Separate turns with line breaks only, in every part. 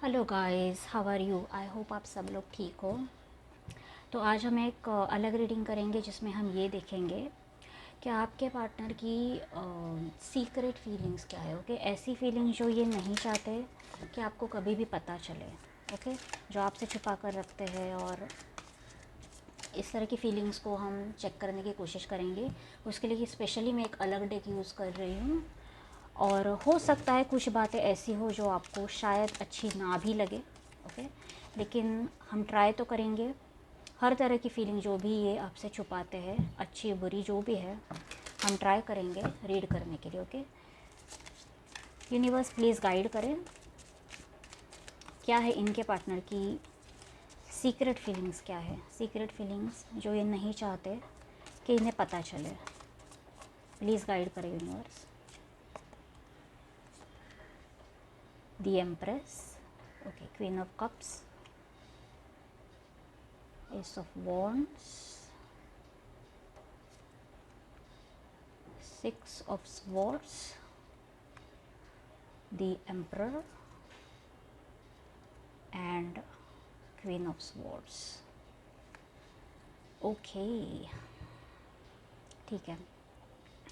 Hello guys, how are you? I hope आप सब लोग ठीक हो। तो आज हम एक अलग रीडिंग करेंगे जिसमें हम ये देखेंगे कि आपके पार्टनर की सीक्रेट फीलिंग्स क्या है। ओके, ऐसी फीलिंग्स जो ये नहीं चाहते कि आपको कभी भी पता चले। ओके, जो आपसे छुपा कर रखते हैं, और इस तरह की फीलिंग्स को हम चेक करने की कोशिश करेंगे। उसके लिए स्पेशली मैं एक अलग डेक यूज़ कर रही हूँ, और हो सकता है कुछ बातें ऐसी हो जो आपको शायद अच्छी ना भी लगे। ओके, लेकिन हम ट्राई तो करेंगे। हर तरह की फीलिंग जो भी ये आपसे छुपाते हैं, अच्छी बुरी जो भी है, हम ट्राई करेंगे रीड करने के लिए। ओके, यूनिवर्स प्लीज़ गाइड करें, क्या है इनके पार्टनर की सीक्रेट फीलिंग्स, क्या है सीक्रेट फीलिंग्स जो ये नहीं चाहते कि इन्हें पता चले। प्लीज़ गाइड करें universe. The empress, okay, queen of cups, Ace of Wands, Six of Swords, the Emperor and Queen of Swords. Okay, ठीक है।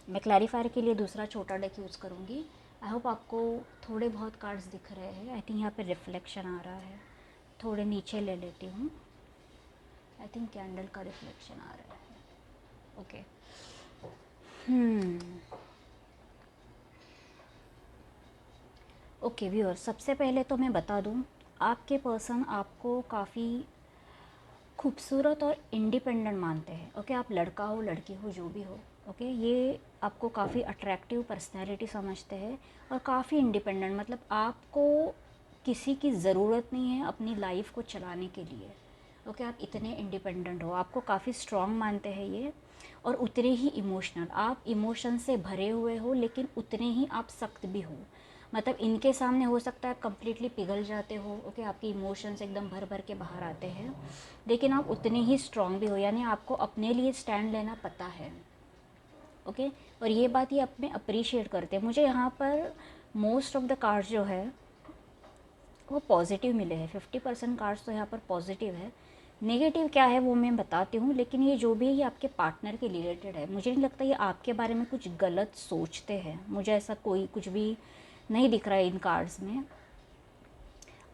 मैं क्लैरिफायर के लिए दूसरा छोटा डेक यूज़ करूँगी। आई होप आपको थोड़े बहुत कार्ड्स दिख रहे हैं। आई थिंक यहाँ पे रिफ्लेक्शन आ रहा है, थोड़े नीचे ले लेती हूँ। आई थिंक कैंडल का रिफ्लेक्शन आ रहा है। ओके, ओके व्यूअर, सबसे पहले तो मैं बता दूँ, आपके पर्सन आपको काफ़ी खूबसूरत और इंडिपेंडेंट मानते हैं। ओके, आप लड़का हो लड़की हो जो भी हो, ओके, ये आपको काफ़ी अट्रैक्टिव पर्सनैलिटी समझते हैं और काफ़ी इंडिपेंडेंट, मतलब आपको किसी की ज़रूरत नहीं है अपनी लाइफ को चलाने के लिए। ओके, आप इतने इंडिपेंडेंट हो, आपको काफ़ी स्ट्रॉन्ग मानते हैं ये, और उतने ही इमोशनल। आप इमोशन से भरे हुए हो, लेकिन उतने ही आप सख्त भी हो। मतलब इनके सामने हो सकता है आप कम्प्लीटली पिघल जाते हो। ओके, आपके इमोशंस एकदम भर भर के बाहर आते हैं, लेकिन आप उतने ही स्ट्रॉन्ग भी हो, यानी आपको अपने लिए स्टैंड लेना पता है। ओके, और ये बात ये अपने अप्रिशिएट करते हैं। मुझे यहाँ पर मोस्ट ऑफ द कार्ड्स जो है वो पॉजिटिव मिले हैं। 50% कार्ड्स तो यहाँ पर पॉजिटिव है। नेगेटिव क्या है वो मैं बताती हूँ, लेकिन ये जो भी है ये आपके पार्टनर के रिलेटेड है। मुझे नहीं लगता ये आपके बारे में कुछ गलत सोचते हैं, मुझे ऐसा कोई कुछ भी नहीं दिख रहा है इन कार्ड्स में।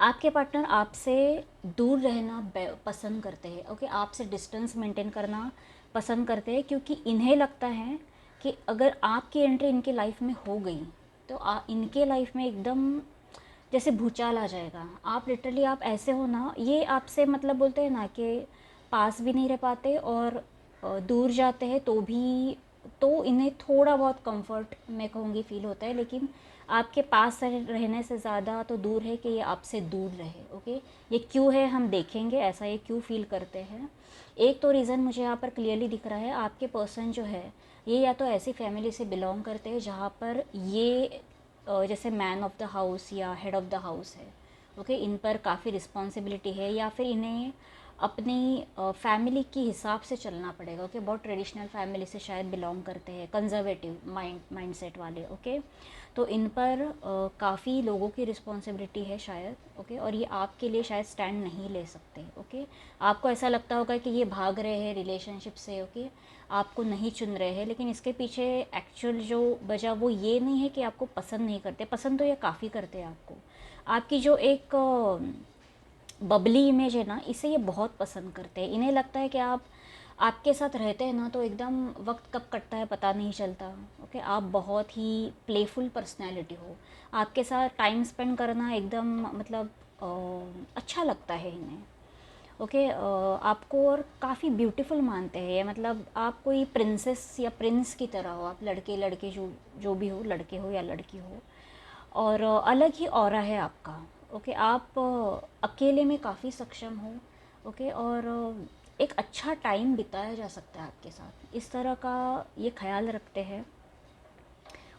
आपके पार्टनर आपसे दूर रहना पसंद करते हैं। ओके, आपसे डिस्टेंस मेंटेन करना पसंद करते हैं, क्योंकि इन्हें लगता है कि अगर आपकी एंट्री इनके लाइफ में हो गई तो इनके लाइफ में एकदम जैसे भूचाल आ जाएगा। आप लिटरली आप ऐसे हो ना, ये आपसे मतलब बोलते हैं ना कि पास भी नहीं रह पाते, और दूर जाते हैं तो इन्हें थोड़ा बहुत कंफर्ट मैं कहूँगी फील होता है, लेकिन आपके पास रहने से ज़्यादा तो दूर है कि ये आपसे दूर रहे। ओके, ये क्यों है हम देखेंगे, ऐसा ये क्यों फील करते हैं। एक तो रीज़न मुझे यहाँ पर क्लियरली दिख रहा है, आपके पर्सन जो है ये या तो ऐसी फैमिली से बिलोंग करते हैं जहाँ पर ये जैसे मैन ऑफ द हाउस या हेड ऑफ द हाउस है। ओके, इन पर काफ़ी रिस्पॉन्सिबिलिटी है, या फिर इन्हें अपनी फैमिली के हिसाब से चलना पड़ेगा। ओके, बहुत ट्रेडिशनल फैमिली से शायद बिलोंग करते हैं, कंजर्वेटिव माइंडसेट वाले। ओके, तो इन पर काफ़ी लोगों की रिस्पॉन्सिबिलिटी है शायद। ओके, और ये आपके लिए शायद स्टैंड नहीं ले सकते। ओके, आपको ऐसा लगता होगा कि ये भाग रहे हैं रिलेशनशिप से। ओके, आपको नहीं चुन रहे हैं, लेकिन इसके पीछे एक्चुअल जो वजह वो ये नहीं है कि आपको पसंद नहीं करते। पसंद तो ये काफ़ी करते हैं आपको। आपकी जो एक बबली इमेज है ना, इसे ये बहुत पसंद करते हैं। इन्हें लगता है कि आप आपके साथ रहते हैं ना तो एकदम वक्त कब कटता है पता नहीं चलता। ओके, आप बहुत ही प्लेफुल पर्सनैलिटी हो, आपके साथ टाइम स्पेंड करना एकदम मतलब अच्छा लगता है इन्हें। ओके, आपको और काफ़ी ब्यूटीफुल मानते हैं ये, मतलब आप कोई प्रिंसेस या प्रिंस की तरह हो। आप लड़के लड़के जो जो भी हो, लड़के हो या लड़की हो, और अलग ही ऑरा है आपका। ओके, आप अकेले में काफ़ी सक्षम हो। ओके, और एक अच्छा टाइम बिताया जा सकता है आपके साथ, इस तरह का ये ख्याल रखते हैं।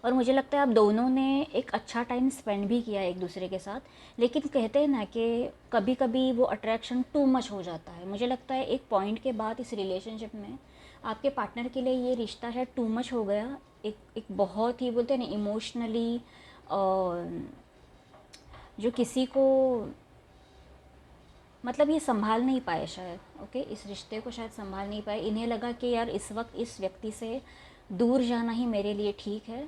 और मुझे लगता है आप दोनों ने एक अच्छा टाइम स्पेंड भी किया एक दूसरे के साथ, लेकिन कहते हैं ना कि कभी कभी वो अट्रैक्शन टू मच हो जाता है। मुझे लगता है एक पॉइंट के बाद इस रिलेशनशिप में आपके पार्टनर के लिए ये रिश्ता है टू मच हो गया। एक बहुत ही बोलते हैं ना इमोशनली, जो किसी को मतलब ये संभाल नहीं पाए शायद, ओके, इस रिश्ते को शायद संभाल नहीं पाए। इन्हें लगा कि यार इस वक्त इस व्यक्ति से दूर जाना ही मेरे लिए ठीक है।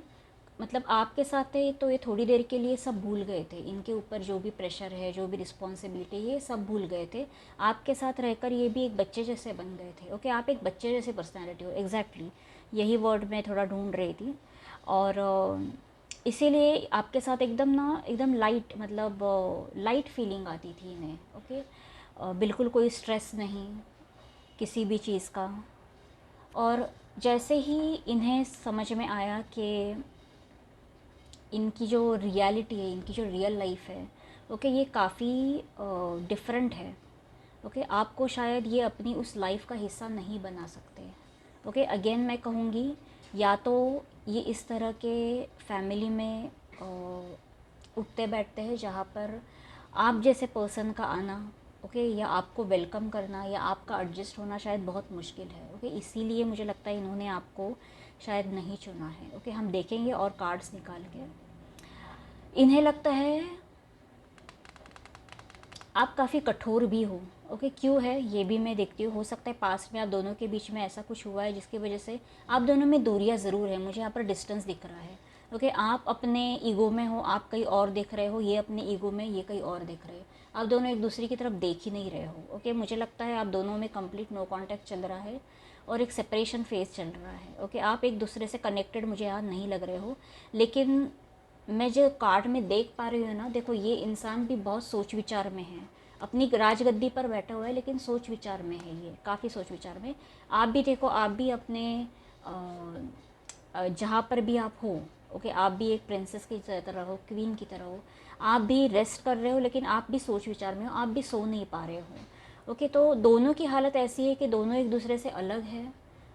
मतलब आपके साथ थे तो ये थोड़ी देर के लिए सब भूल गए थे, इनके ऊपर जो भी प्रेशर है, जो भी रिस्पॉन्सिबिलिटी, ये सब भूल गए थे। आपके साथ रहकर ये भी एक बच्चे जैसे बन गए थे। ओके, आप एक बच्चे जैसे पर्सनैलिटी हो, एग्जैक्टली यही वर्ड मैं थोड़ा ढूंढ रही थी। और इसीलिए आपके साथ एकदम ना, एकदम लाइट, मतलब लाइट फीलिंग आती थी इन्हें। ओके, बिल्कुल कोई स्ट्रेस नहीं किसी भी चीज़ का। और जैसे ही इन्हें समझ में आया कि इनकी जो रियलिटी है, इनकी जो रियल लाइफ है, ओके, ये काफ़ी डिफरेंट है। ओके, आपको शायद ये अपनी उस लाइफ का हिस्सा नहीं बना सकते। ओके, अगेन मैं कहूँगी, या तो ये इस तरह के फैमिली में उठते बैठते हैं जहाँ पर आप जैसे पर्सन का आना, ओके, या आपको वेलकम करना या आपका एडजस्ट होना शायद बहुत मुश्किल है। ओके, इसीलिए मुझे लगता है इन्होंने आपको शायद नहीं चुना है। ओके, हम देखेंगे और कार्ड्स निकाल के। इन्हें लगता है आप काफ़ी कठोर भी हो। ओके, क्यों है ये भी मैं देखती हूँ। हो सकता है पास्ट में आप दोनों के बीच में ऐसा कुछ हुआ है जिसकी वजह से आप दोनों में दूरियाँ ज़रूर है। मुझे यहाँ पर डिस्टेंस दिख रहा है। ओके, आप अपने ईगो में हो, आप कहीं और देख रहे हो, ये अपने ईगो में, ये कहीं और देख रहे हो। आप दोनों एक दूसरे की तरफ देख ही नहीं रहे हो। ओके, मुझे लगता है आप दोनों में कंप्लीट नो कांटेक्ट चल रहा है और एक सेपरेशन फेज चल रहा है। ओके, आप एक दूसरे से कनेक्टेड मुझे यहाँ नहीं लग रहे हो। लेकिन मैं जो कार्ड में देख पा रही हूँ ना, देखो ये इंसान भी बहुत सोच विचार में है। अपनी राजगद्दी पर बैठा हुआ है लेकिन सोच विचार में है, ये काफ़ी सोच विचार में। आप भी देखो, आप भी अपने जहाँ पर भी आप हो, ओके, आप भी एक प्रिंसेस की तरह हो, क्वीन की तरह हो। आप भी रेस्ट कर रहे हो लेकिन आप भी सोच विचार में हो, आप भी सो नहीं पा रहे हो। ओके, तो दोनों की हालत ऐसी है कि दोनों एक दूसरे से अलग है।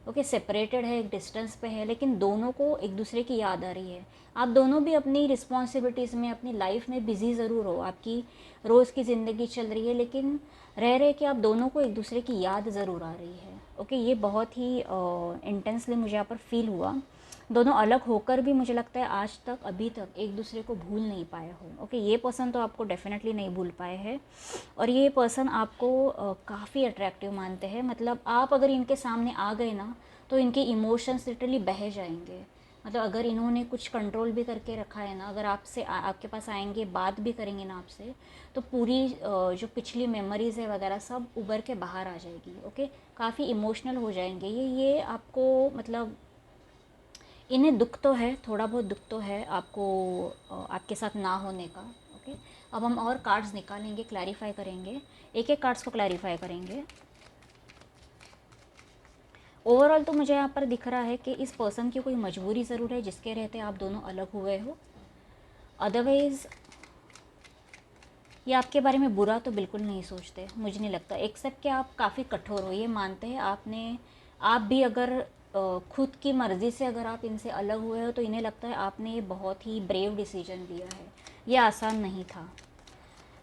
ओके, सेपरेटेड है, एक डिस्टेंस पे है, लेकिन दोनों को एक दूसरे की याद आ रही है। आप दोनों भी अपनी रिस्पॉन्सिबिलिटीज़ में, अपनी लाइफ में बिज़ी ज़रूर हो, आपकी रोज़ की ज़िंदगी चल रही है, लेकिन रह रहे कि आप दोनों को एक दूसरे की याद ज़रूर आ रही है। ओके, ये बहुत ही इंटेंसली मुझे यहाँ पर फील हुआ। दोनों अलग होकर भी मुझे लगता है आज तक, अभी तक एक दूसरे को भूल नहीं पाए हो। ओके, ये पर्सन तो आपको डेफिनेटली नहीं भूल पाए हैं। और ये पर्सन आपको काफ़ी अट्रैक्टिव मानते हैं। मतलब आप अगर इनके सामने आ गए ना, तो इनके इमोशंस लिटरली बह जाएंगे। मतलब अगर इन्होंने कुछ कंट्रोल भी करके रखा है ना, अगर आपसे आपके पास आएंगे, बात भी करेंगे ना आपसे, तो पूरी जो पिछली मेमोरीज़ है वगैरह सब उभर के बाहर आ जाएगी। ओके, काफ़ी इमोशनल हो जाएंगे ये आपको, मतलब इन्हें दुख तो है, थोड़ा बहुत दुख तो है आपको आपके साथ ना होने का। ओके, अब हम और कार्ड्स निकालेंगे, क्लैरिफाई करेंगे, एक एक कार्ड्स को क्लैरिफाई करेंगे। ओवरऑल तो मुझे यहाँ पर दिख रहा है कि इस पर्सन की कोई मजबूरी ज़रूर है जिसके रहते आप दोनों अलग हुए हो। अदरवाइज़ ये आपके बारे में बुरा तो बिल्कुल नहीं सोचते, मुझे नहीं लगता। एक्सेप्ट कि आप काफ़ी कठोर हो, ये मानते हैं। आप भी अगर खुद की मर्ज़ी से अगर आप इनसे अलग हुए हो तो इन्हें लगता है आपने ये बहुत ही ब्रेव डिसीजन लिया है, ये आसान नहीं था।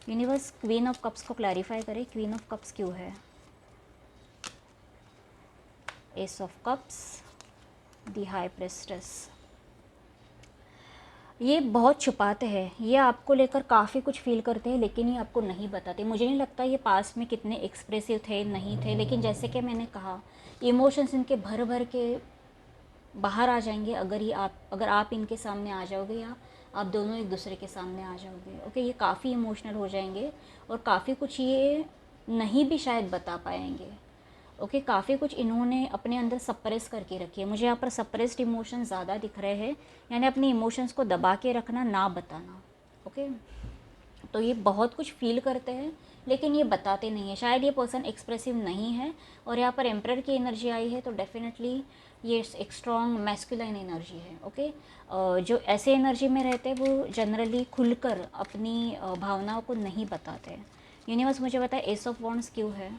यूनिवर्स क्वीन ऑफ कप्स को क्लैरिफाई करे, क्वीन ऑफ कप्स क्यों है? S of cups, the high प्रेस्टेस। ये बहुत छुपाते हैं, ये आपको लेकर काफ़ी कुछ फील करते हैं लेकिन ये आपको नहीं बताते। मुझे नहीं लगता ये पास्ट में कितने एक्सप्रेसिव थे, नहीं थे, लेकिन जैसे कि मैंने कहा, इमोशंस इनके भर भर के बाहर आ जाएंगे अगर आप इनके सामने आ जाओगे या आप दोनों एक दूसरे के सामने आ जाओगे। ओके, ये काफ़ी इमोशनल हो जाएंगे और काफ़ी कुछ ये नहीं भी शायद बता पाएंगे। ओके, काफ़ी कुछ इन्होंने अपने अंदर सप्रेस करके रखी है। मुझे यहाँ पर सप्रेस्ड इमोशंस ज़्यादा दिख रहे हैं, यानी अपनी इमोशंस को दबा के रखना, ना बताना। ओके, तो ये बहुत कुछ फील करते हैं लेकिन ये बताते नहीं है। शायद ये पर्सन एक्सप्रेसिव नहीं है। और यहाँ पर एम्परर की एनर्जी आई है, तो डेफिनेटली ये एक स्ट्रॉन्ग मैस्कुलाइन एनर्जी है। ओके, जो ऐसे एनर्जी में रहते हैं वो जनरली खुलकर अपनी भावनाओं को नहीं बताते। यूनिवर्स मुझे बताए एस ऑफ वॉन्ड्स क्यों है?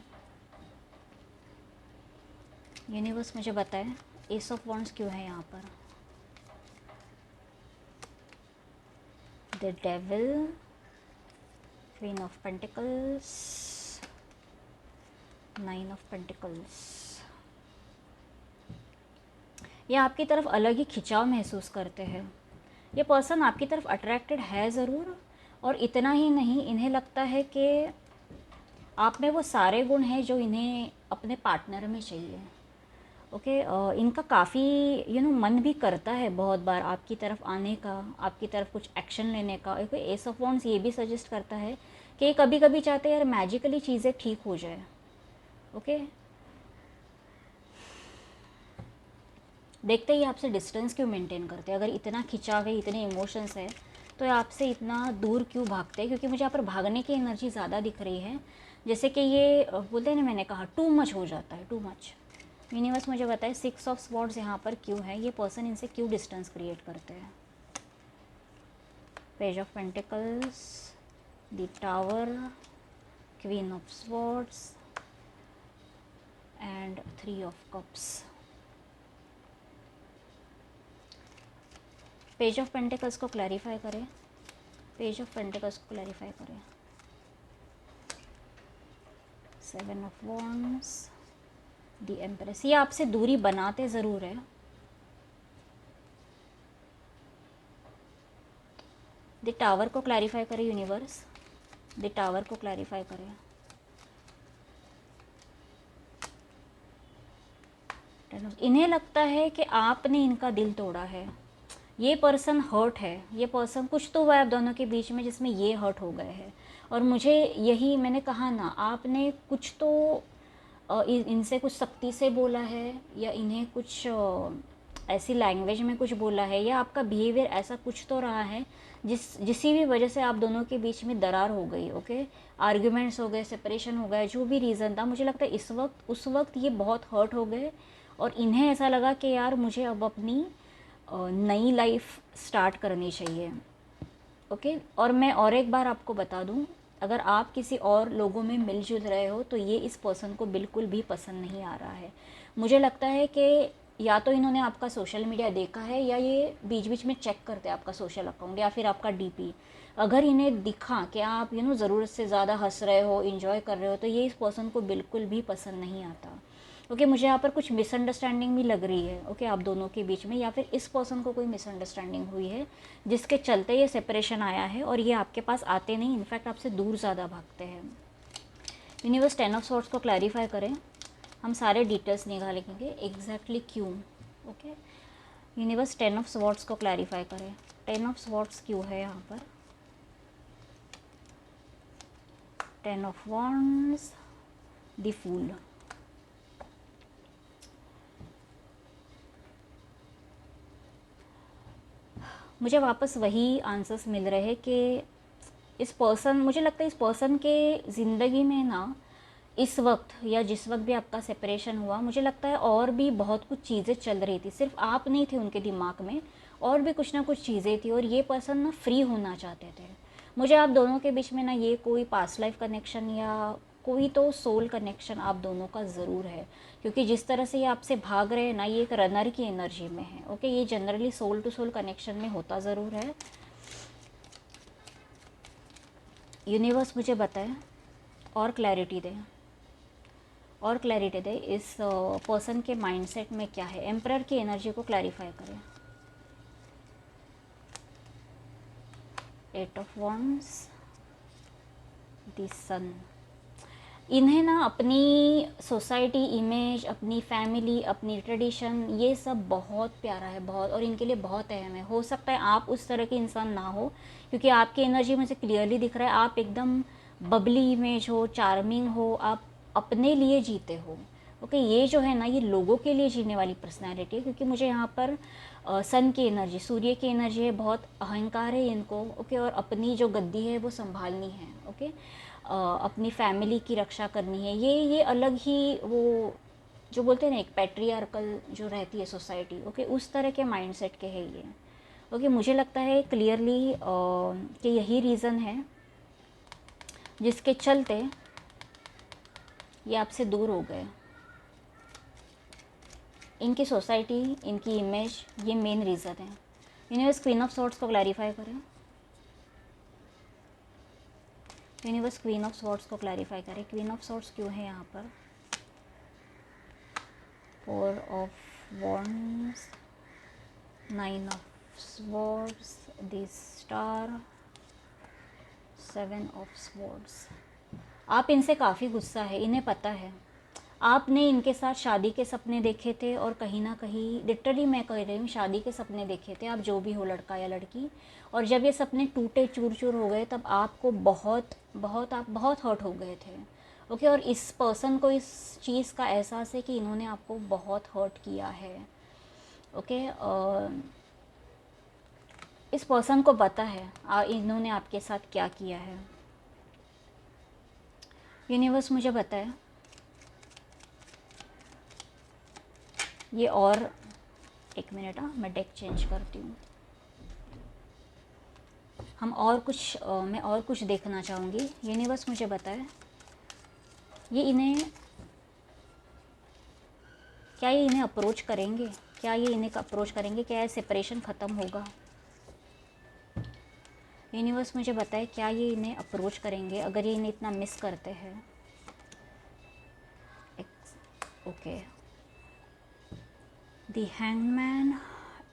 यूनिवर्स मुझे बताए एस ऑफ वॉन्ड्स क्यों है यहाँ पर? The devil, queen of pentacles, nine of pentacles. ये आपकी तरफ अलग ही खिंचाव महसूस करते हैं। ये पर्सन आपकी तरफ अट्रैक्टेड है ज़रूर, और इतना ही नहीं, इन्हें लगता है कि आप में वो सारे गुण हैं जो इन्हें अपने पार्टनर में चाहिए। ओके, इनका काफ़ी मन भी करता है बहुत बार आपकी तरफ आने का, आपकी तरफ कुछ एक्शन लेने का। एक एस ऑफ वॉन्ड्स ये भी सजेस्ट करता है कि कभी कभी चाहते हैं यार मैजिकली चीज़ें ठीक हो जाए। ओके, देखते ही आपसे डिस्टेंस क्यों मेंटेन करते हैं? अगर इतना खिंचाव है, इतने इमोशंस है, तो ये आपसे इतना दूर क्यों भागते हैं? क्योंकि मुझे यहाँ पर भागने की एनर्जी ज़्यादा दिख रही है, जैसे कि ये बोलते हैं ना, मैंने कहा टू मच हो जाता है, टू मच। यूनिवर्स मुझे बताए 6 ऑफ स्वॉर्ड्स यहाँ पर क्यों है, ये पर्सन इनसे क्यों डिस्टेंस क्रिएट करते हैं? Page of pentacles, the tower, queen of swords and 3 of cups. Page of pentacles को क्लैरिफाई करें, पेज ऑफ पेंटिकल्स को क्लैरिफाई करें। 7 ऑफ वॉन्ड्स, द एम्प्रेस। ये आपसे दूरी बनाते ज़रूर है। द टावर को क्लैरिफाई करें यूनिवर्स, द टावर को क्लैरिफाई करें। इन्हें लगता है कि आपने इनका दिल तोड़ा है, ये पर्सन हर्ट है, ये पर्सन कुछ तो हुआ है आप दोनों के बीच में जिसमें ये हर्ट हो गए हैं। और मुझे यही मैंने कहा ना, आपने कुछ तो इनसे कुछ सख्ती से बोला है, या इन्हें कुछ ऐसी लैंग्वेज में कुछ बोला है, या आपका बिहेवियर ऐसा कुछ तो रहा है जिसी भी वजह से आप दोनों के बीच में दरार हो गई। ओके, आर्ग्यूमेंट्स हो गए, सेपरेशन हो गया, जो भी रीज़न था, मुझे लगता है इस वक्त उस वक्त ये बहुत हर्ट हो गए और इन्हें ऐसा लगा कि यार मुझे अब अपनी नई लाइफ स्टार्ट करनी चाहिए। ओके, और मैं और एक बार आपको बता दूं, अगर आप किसी और लोगों में मिलजुल रहे हो तो ये इस पर्सन को बिल्कुल भी पसंद नहीं आ रहा है। मुझे लगता है कि या तो इन्होंने आपका सोशल मीडिया देखा है, या ये बीच बीच में चेक करते हैं आपका सोशल अकाउंट या फिर आपका डीपी। अगर इन्हें दिखा कि आप ज़रूरत से ज़्यादा हंस रहे हो, इंजॉय कर रहे हो, तो ये इस पर्सन को बिल्कुल भी पसंद नहीं आता। ओके, मुझे यहाँ पर कुछ मिसअंडरस्टैंडिंग भी लग रही है। ओके, आप दोनों के बीच में, या फिर इस पर्सन को कोई मिसअंडरस्टैंडिंग हुई है जिसके चलते ये सेपरेशन आया है, और ये आपके पास आते नहीं, इनफैक्ट आपसे दूर ज़्यादा भागते हैं। यूनिवर्स 10 ऑफ सॉर्ट्स को क्लैरिफाई करें, हम सारे डिटेल्स निकालेंगे एग्जैक्टली क्यों। ओके, यूनिवर्स 10 ऑफ सॉर्ट्स को क्लैरिफाई करें, 10 ऑफ सॉर्ट्स क्यों है यहाँ पर। 10 ऑफ वॉन्ड्स, द फूल। मुझे वापस वही आंसर्स मिल रहे हैं कि इस पर्सन, मुझे लगता है इस पर्सन के ज़िंदगी में ना, इस वक्त या जिस वक्त भी आपका सेपरेशन हुआ, मुझे लगता है और भी बहुत कुछ चीज़ें चल रही थी, सिर्फ आप नहीं थे उनके दिमाग में, और भी कुछ ना कुछ चीज़ें थी, और ये पर्सन ना फ्री होना चाहते थे। मुझे आप दोनों के बीच में ना ये कोई पास्ट लाइफ कनेक्शन या कोई तो सोल कनेक्शन आप दोनों का ज़रूर है, क्योंकि जिस तरह से ये आपसे भाग रहे हैं ना, ये एक रनर की एनर्जी में है। ओके, ये generally soul to soul connection में होता ज़रूर है। यूनिवर्स मुझे बताए और क्लैरिटी दे, और क्लैरिटी दे इस पर्सन के माइंडसेट में क्या है। एम्परर की एनर्जी को क्लैरिफाई करें। 8 ऑफ वॉन्ड्स, द सन। इन्हें ना अपनी सोसाइटी इमेज, अपनी फैमिली, अपनी ट्रेडिशन, ये सब बहुत प्यारा है, बहुत, और इनके लिए बहुत अहम है। हो सकता है आप उस तरह के इंसान ना हो, क्योंकि आपकी एनर्जी मुझे क्लियरली दिख रहा है, आप एकदम बबली इमेज हो, चार्मिंग हो, आप अपने लिए जीते हो। ओके, ये जो है ना, ये लोगों के लिए जीने वाली पर्सनैलिटी है, क्योंकि मुझे यहाँ पर सन की एनर्जी, सूर्य की एनर्जी है, बहुत अहंकार है इनको। ओके, और अपनी जो गद्दी है वो संभालनी है। ओके, अपनी फैमिली की रक्षा करनी है, ये अलग ही वो जो बोलते हैं ना, एक पैट्रियार्कल जो रहती है सोसाइटी। ओके, उस तरह के माइंडसेट के है ये। ओके, मुझे लगता है क्लियरली कि यही रीज़न है जिसके चलते ये आपसे दूर हो गए। इनकी सोसाइटी, इनकी इमेज, ये मेन रीज़न है। यूनिवर्स क्वीन ऑफ सॉर्ट्स को क्लैरिफाई करें, यूनिवर्स क्वीन ऑफ सॉर्ट्स को क्लैरिफाई करें, क्वीन ऑफ सॉर्ट्स क्यों है यहाँ पर। 4 of wands, 9 of swords, the star, 7 of swords. आप इनसे काफ़ी गुस्सा है, इन्हें पता है। आपने इनके साथ शादी के सपने देखे थे और कहीं ना कहीं लिटरली मैं कह रही हूँ शादी के सपने देखे थे, आप जो भी हो लड़का या लड़की। और जब ये सपने टूटे चूर चूर हो गए तब आपको बहुत बहुत आप बहुत हर्ट हो गए थे। ओके, और इस पर्सन को इस चीज़ का एहसास है कि इन्होंने आपको बहुत हर्ट किया है। ओके, इस पर्सन को पता है इन्होंने आपके साथ क्या किया है। यूनिवर्स मुझे बताए ये, और एक मिनट, मैं डेक चेंज करती हूँ। हम और कुछ मैं और कुछ देखना चाहूँगी। यूनिवर्स मुझे बताए ये इन्हें, क्या ये इन्हें अप्रोच करेंगे, क्या ये इन्हें अप्रोच करेंगे, क्या ये सेपरेशन ख़त्म होगा। यूनिवर्स मुझे बताए क्या ये इन्हें अप्रोच करेंगे अगर ये इन्हें इतना मिस करते हैं। ओके, दी हैंगमैन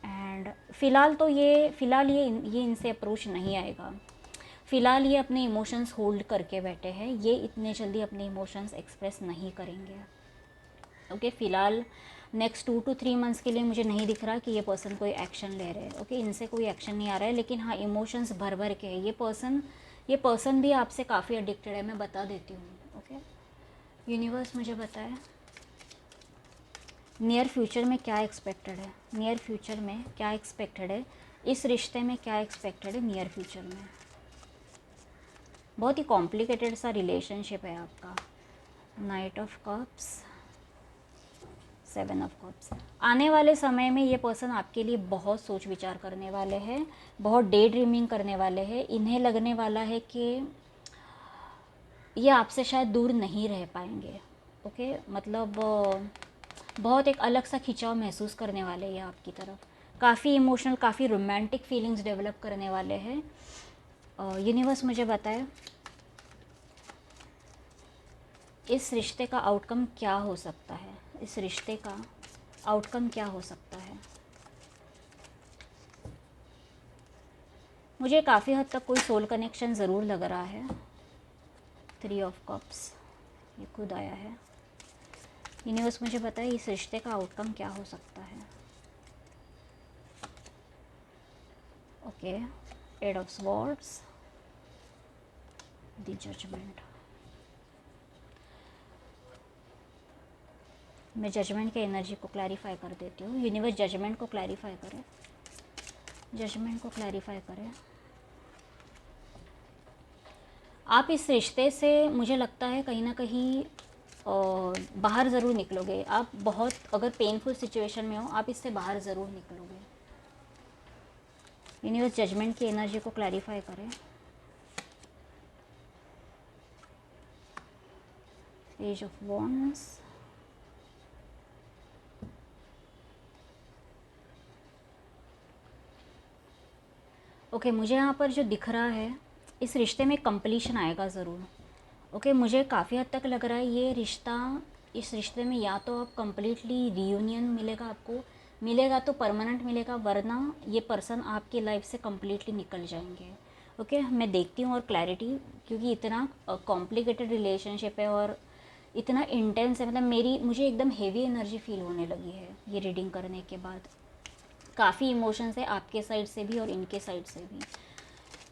एंड फ़िलहाल तो ये इनसे अप्रोच नहीं आएगा। फ़िलहाल ये अपने इमोशंस होल्ड करके बैठे हैं, ये इतने जल्दी अपने इमोशंस एक्सप्रेस नहीं करेंगे। ओके, फ़िलहाल नेक्स्ट 2 to 3 मंथ्स के लिए मुझे नहीं दिख रहा कि ये पर्सन कोई एक्शन ले रहे हैं। ओके, इनसे कोई एक्शन नहीं आ रहा है, लेकिन हाँ इमोशंस भर भर के है। ये पर्सन भी आपसे काफ़ी एडिक्टेड है, मैं बता देती हूँ। ओके, यूनिवर्स मुझे बताए नियर फ्यूचर में क्या एक्सपेक्टेड है, नियर फ्यूचर में क्या एक्सपेक्टेड है, इस रिश्ते में क्या एक्सपेक्टेड है नियर फ्यूचर में। बहुत ही कॉम्प्लिकेटेड सा रिलेशनशिप है आपका। Night of cups, 7 of cups. आने वाले समय में ये पर्सन आपके लिए बहुत सोच विचार करने वाले हैं, बहुत डे ड्रीमिंग करने वाले हैं। इन्हें लगने वाला है कि ये आपसे शायद दूर नहीं रह पाएंगे। ओके, मतलब बहुत एक अलग सा खिंचाव महसूस करने वाले हैं आपकी तरफ। काफ़ी इमोशनल, काफ़ी रोमांटिक फीलिंग्स डेवलप करने वाले हैं। यूनिवर्स मुझे बताए इस रिश्ते का आउटकम क्या हो सकता है, इस रिश्ते का आउटकम क्या हो सकता है। मुझे काफ़ी हद तक कोई सोल कनेक्शन ज़रूर लग रहा है। 3 ऑफ कप्स ये खुद आया है। यूनिवर्स मुझे बताए इस रिश्ते का आउटकम क्या हो सकता है। Okay, 8 of swords, the judgment. मैं जजमेंट के एनर्जी को क्लैरिफाई कर देती हूँ। यूनिवर्स जजमेंट को क्लैरिफाई करे, जजमेंट को क्लैरिफाई करें। आप इस रिश्ते से मुझे लगता है कहीं ना कहीं बाहर ज़रूर निकलोगे। आप बहुत अगर पेनफुल सिचुएशन में हो, आप इससे बाहर ज़रूर निकलोगे। यूनिवर्स जजमेंट की एनर्जी को क्लैरिफाई करें। एज ऑफ वॉन्ड्स, ओके, मुझे यहाँ पर जो दिख रहा है इस रिश्ते में कंप्लीशन आएगा ज़रूर। ओके, मुझे काफ़ी हद तक लग रहा है ये रिश्ता, इस रिश्ते में या तो आप कंप्लीटली रीयूनियन मिलेगा आपको, मिलेगा तो परमानेंट मिलेगा, वरना ये पर्सन आपकी लाइफ से कंप्लीटली निकल जाएंगे। ओके, मैं देखती हूँ और क्लैरिटी, क्योंकि इतना कॉम्प्लिकेटेड रिलेशनशिप है और इतना इंटेंस है, मतलब मुझे एकदम हेवी एनर्जी फील होने लगी है ये रीडिंग करने के बाद। काफ़ी इमोशंस है आपके साइड से भी और इनके साइड से भी।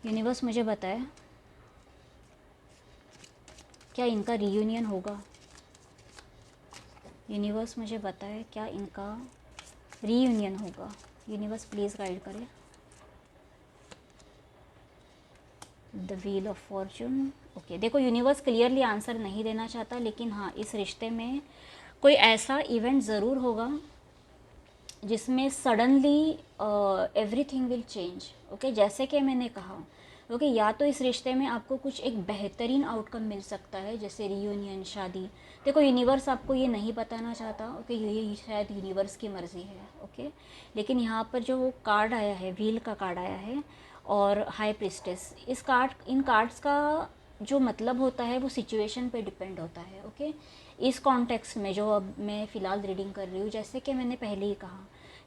यूनिवर्स मुझे बताए क्या इनका रीयूनियन होगा। यूनिवर्स मुझे बताए क्या इनका रीयूनियन होगा। यूनिवर्स प्लीज़ गाइड करें। The wheel of Fortune. Okay, देखो यूनिवर्स क्लियरली आंसर नहीं देना चाहता, लेकिन हाँ इस रिश्ते में कोई ऐसा इवेंट ज़रूर होगा जिसमें suddenly everything will change. Okay, जैसे कि मैंने कहा, ओके या तो इस रिश्ते में आपको कुछ एक बेहतरीन आउटकम मिल सकता है, जैसे रीयूनियन, शादी। देखो यूनिवर्स आपको ये नहीं बताना चाहता। ओके, ये शायद यूनिवर्स की मर्ज़ी है। ओके, लेकिन यहाँ पर जो कार्ड आया है, व्हील का कार्ड आया है और हाई प्रिस्टेस, इन कार्ड्स का जो मतलब होता है वो सिचुएशन पे डिपेंड होता है। ओके, इस कॉन्टेक्स्ट में जो अब मैं फ़िलहाल रीडिंग कर रही हूँ, जैसे कि मैंने पहले ही कहा,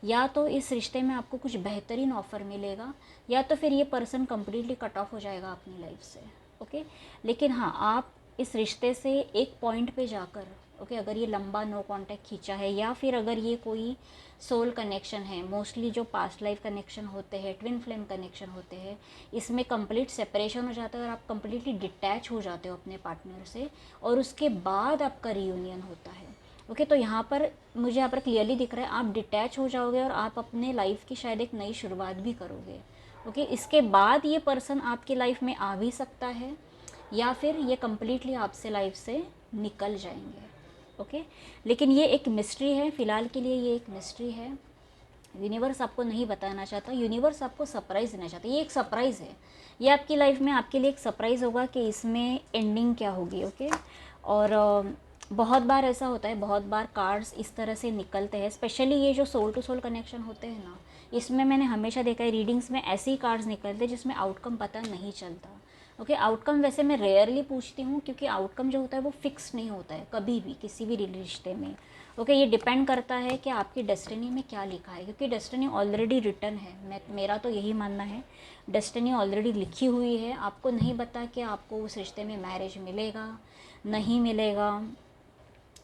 या तो इस रिश्ते में आपको कुछ बेहतरीन ऑफ़र मिलेगा, या तो फिर ये पर्सन कम्प्लीटली कट ऑफ हो जाएगा अपनी लाइफ से। ओके, लेकिन हाँ आप इस रिश्ते से एक पॉइंट पे जाकर, ओके, अगर ये लंबा नो कांटेक्ट खींचा है या फिर अगर ये कोई सोल कनेक्शन है, मोस्टली जो पास्ट लाइफ कनेक्शन होते हैं, ट्विन फ्लेम कनेक्शन होते हैं, इसमें कंप्लीट सेपरेशन हो जाता है और आप कंप्लीटली डिटैच हो जाते हो अपने पार्टनर से, और उसके बाद आपका रीयूनियन होता है। ओके, तो यहाँ पर मुझे यहाँ पर क्लियरली दिख रहा है आप डिटैच हो जाओगे और आप अपने लाइफ की शायद एक नई शुरुआत भी करोगे। ओके, इसके बाद ये पर्सन आपकी लाइफ में आ भी सकता है या फिर ये कम्प्लीटली आपसे लाइफ से निकल जाएंगे। ओके, लेकिन ये एक मिस्ट्री है, फ़िलहाल के लिए ये एक मिस्ट्री है। यूनिवर्स आपको नहीं बताना चाहता, यूनिवर्स आपको सरप्राइज़ देना चाहता है। ये एक सरप्राइज़ है, ये आपकी लाइफ में आपके लिए एक सरप्राइज़ होगा कि इसमें एंडिंग क्या होगी। ओके, और बहुत बार ऐसा होता है, बहुत बार कार्ड्स इस तरह से निकलते हैं, स्पेशली ये जो सोल टू सोल कनेक्शन होते हैं ना, इसमें मैंने हमेशा देखा है रीडिंग्स में ऐसे ही कार्ड्स निकलते हैं जिसमें आउटकम पता नहीं चलता। ओके, आउटकम वैसे मैं रेयरली पूछती हूँ क्योंकि आउटकम जो होता है वो फिक्स नहीं होता है कभी भी किसी भी रिश्ते में। ओके, ये डिपेंड करता है कि आपकी डेस्टिनी में क्या लिखा है, क्योंकि डेस्टिनी ऑलरेडी रिटन है। मेरा तो यही मानना है, डेस्टिनी ऑलरेडी लिखी हुई है। आपको नहीं पता कि आपको उस रिश्ते में मैरिज मिलेगा नहीं मिलेगा,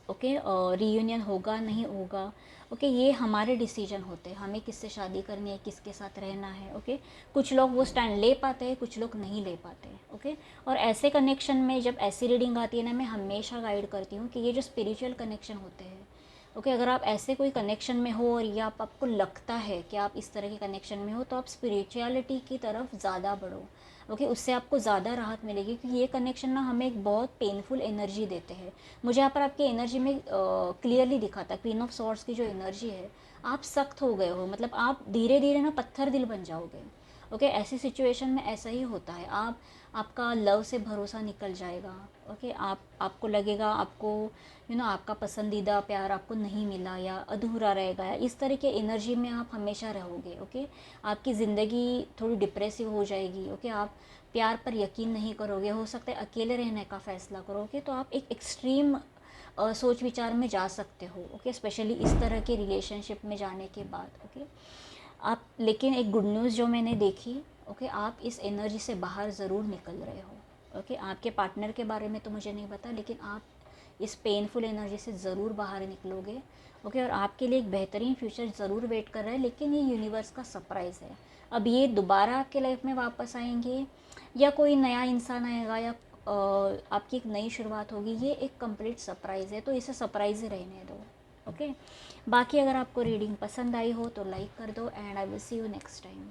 ओके, रीयूनियन होगा नहीं होगा। ओके, ये हमारे डिसीजन होते हैं, हमें किससे शादी करनी है, किसके साथ रहना है। ओके, कुछ लोग वो स्टैंड ले पाते हैं, कुछ लोग नहीं ले पाते। ओके, और ऐसे कनेक्शन में जब ऐसी रीडिंग आती है ना, मैं हमेशा गाइड करती हूँ कि ये जो स्पिरिचुअल कनेक्शन होते हैं, ओके, अगर आप ऐसे कोई कनेक्शन में हो और ये आपको लगता है कि आप इस तरह के कनेक्शन में हो, तो आप स्पिरिचुअलिटी की तरफ ज़्यादा बढ़ो। ओके, उससे आपको ज़्यादा राहत मिलेगी, क्योंकि ये कनेक्शन ना हमें एक बहुत पेनफुल एनर्जी देते हैं। मुझे यहाँ पर आपकी एनर्जी में क्लियरली दिखा था, क्वीन ऑफ सॉर्ड्स की जो एनर्जी है, आप सख्त हो गए हो, मतलब आप धीरे धीरे ना पत्थर दिल बन जाओगे। ओके, ऐसी सिचुएशन में ऐसा ही होता है, आपका लव से भरोसा निकल जाएगा। ओके, आपको लगेगा आपको आपका पसंदीदा प्यार आपको नहीं मिला या अधूरा रहेगा, या इस तरह के एनर्जी में आप हमेशा रहोगे। ओके, आपकी ज़िंदगी थोड़ी डिप्रेसिव हो जाएगी। ओके, आप प्यार पर यकीन नहीं करोगे, हो सकता है अकेले रहने का फ़ैसला करोगे, तो आप एक एक्सट्रीम सोच विचार में जा सकते हो। ओके, स्पेशली इस तरह के रिलेशनशिप में जाने के बाद। ओके, आप, लेकिन एक गुड न्यूज़ जो मैंने देखी, ओके, आप इस एनर्जी से बाहर ज़रूर निकल रहे हो। ओके, आपके पार्टनर के बारे में तो मुझे नहीं पता, लेकिन आप इस पेनफुल एनर्जी से ज़रूर बाहर निकलोगे। ओके, और आपके लिए एक बेहतरीन फ्यूचर ज़रूर वेट कर रहा है, लेकिन ये यूनिवर्स का सरप्राइज़ है। अब ये दोबारा आपके लाइफ में वापस आएंगे या कोई नया इंसान आएगा या आपकी एक नई शुरुआत होगी, ये एक कंप्लीट सरप्राइज़ है, तो इसे सरप्राइज़ ही रहने दो। ओके, बाकी अगर आपको रीडिंग पसंद आई हो तो लाइक कर दो, and I will see you next time.